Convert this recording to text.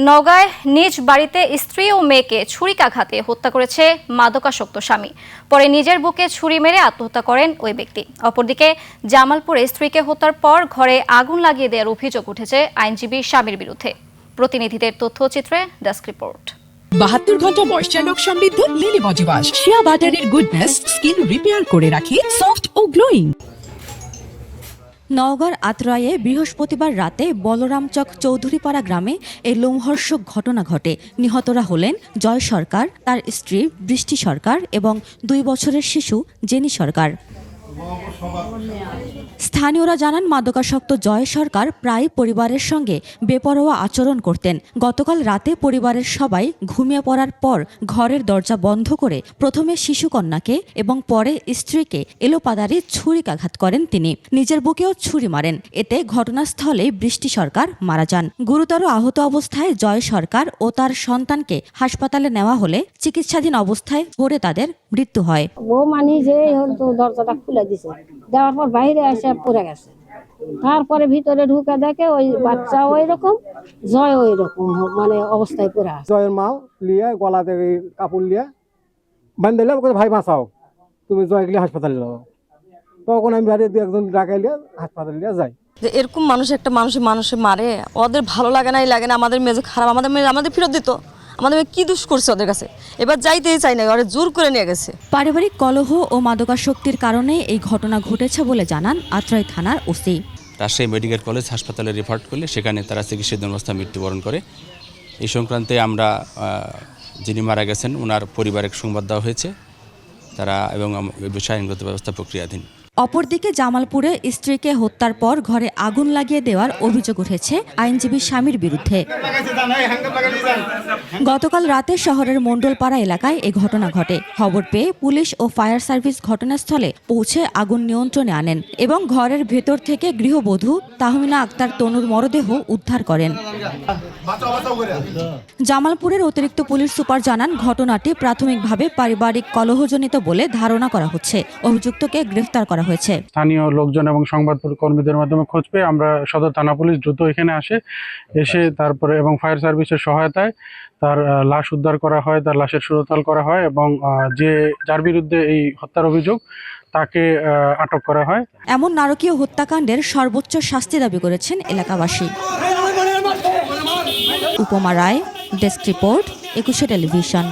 নওগাঁয় নিজ বাড়িতে স্ত্রী ও মেয়েকে ছুরিকাঘাতে হত্যা করেছে মাদকাসক্ত স্বামী। পরে নিজের বুকে ছুরি মেরে আত্মহত্যা করেন ওই ব্যক্তি। অপরদিকে জামালপুরে স্ত্রীকে হত্যার পর ঘরে আগুন লাগিয়ে দেওয়ার অভিযোগ উঠেছে আইনজীবী স্বামীর বিরুদ্ধে। প্রতিনিধিদের তথ্যচিত্রে ডেস্ক রিপোর্ট। 72 ঘন্টা ময়েশ্চার লক সমৃদ্ধ লিলি বডি ওয়াশ শিয়া বাটারের গুডনেস স্কিন রিপেয়ার করে রাখে সফট ও গ্লোয়িং। নওগাঁর আত্রাইয়ে বৃহস্পতিবার রাতে বলরামচক চৌধুরীপাড়া গ্রামে এই লোমহর্ষক ঘটনা ঘটে। নিহতরা হলেন জয় সরকার, তার স্ত্রী বৃষ্টি সরকার এবং 2 বছরের শিশু জেনি সরকার। স্থানীয়রা জানান, মাদকাসক্ত জয় সরকার প্রায় পরিবারের সঙ্গে বেপরোয়া আচরণ করতেন। গতকাল রাতে পরিবারের সবাই ঘুমিয়ে পড়ার পর ঘরের দরজা বন্ধ করে প্রথমে শিশুকন্যাকে এবং পরে স্ত্রীকে এলোপাতাড়ি ছুরিকাঘাত করেন তিনি। নিজের বুকেও ছুরি মারেন। এতে ঘটনাস্থলে বৃষ্টি সরকার মারা যান। গুরুতর আহত অবস্থায় জয় সরকার ও তার সন্তানকে হাসপাতালে নেওয়া হলে চিকিৎসাধীন অবস্থায় পড়ে তাদের মৃত্যু হয়। ও মানে যে দরজাটা খুলে দিছে, দেওয়ার পর বাইরে এসে পড়ে গেছে। তারপরে ভিতরে ঢুকে দেখে ওই বাচ্চা ওই রকম, জয় ওই রকম মানে অবস্থায় পড়ে আছে। জয়ের মা লিয়ে গলাতে কাপড় লিয়ে বান্ধে দিলাম, ভাই বাঁচাও, তুমি জয় গেলে হাসপাতালে যাও। তখন আমি বাড়ি একজন ডাকাই লিয়ে হাসপাতালে লিয়ে যাই। যে এরকম একটা মানুষে মারে, ওদের ভালো লাগে না, আমাদের মেয়ে খারাপ, আমাদের ফেরত দিত। আমাদের কি দোষ করছে ওদের কাছে, এবার যাইতেই চাই না, ওরা জোর করে নিয়ে গেছে। পারিবারিক কলহ ও মাদকাসক্তির কারণে এই ঘটনা ঘটেছে বলে জানান আত্রাই থানার ওসি। রাজশাহী মেডিকেল কলেজ হাসপাতালে রেফার করলে সেখানে তারা চিকিৎসাধীন অবস্থায় মৃত্যুবরণ করে। এই সংক্রান্তে আমরা যিনি মারা গেছেন ওনার পরিবারের সংবাদ দেওয়া হয়েছে, তারা এবং এই বিষয়ে আইনগত ব্যবস্থা প্রক্রিয়াধীন। অপরদিকে জামালপুরে স্ত্রীকে হত্যার পর ঘরে আগুন লাগিয়ে দেওয়ার অভিযোগ উঠেছে আইনজীবী স্বামীর বিরুদ্ধে। গতকাল রাতে শহরের মণ্ডলপাড়া এলাকায় এই ঘটনা ঘটে। খবর পেয়ে পুলিশ ও ফায়ার সার্ভিস ঘটনাস্থলে পৌঁছে আগুন নিয়ন্ত্রণে আনেন এবং ঘরের ভেতর থেকে গৃহবধূ তাহমিনা আক্তার তনুর মরদেহ উদ্ধার করেন। জামালপুরের অতিরিক্ত পুলিশ সুপার জানান, ঘটনাটি প্রাথমিকভাবে পারিবারিক কলহজনিত বলে ধারণা করা হচ্ছে। অভিযুক্তকে গ্রেফতার করা হয়েছে। স্থানীয় লোকজন এবং সংবাদ কর্মীদের মাধ্যমে খোঁজ পেয়ে আমরা সদর থানা পুলিশ দ্রুত এখানে এসে তারপরে এবং ফায়ার সার্ভিসের সহায়তায় তার লাশ উদ্ধার করা হয়, তার লাশের সুরতাল করা হয় এবং যার বিরুদ্ধে এই হত্যার অভিযোগ তাকে আটক করা হয়। এমন নারকীয় হত্যাকাণ্ডের সর্বোচ্চ শাস্তি দাবি করেছেন এলাকাবাসী। উপমা রায়, ডেস্ক রিপোর্ট, 21 টেলিভিশন।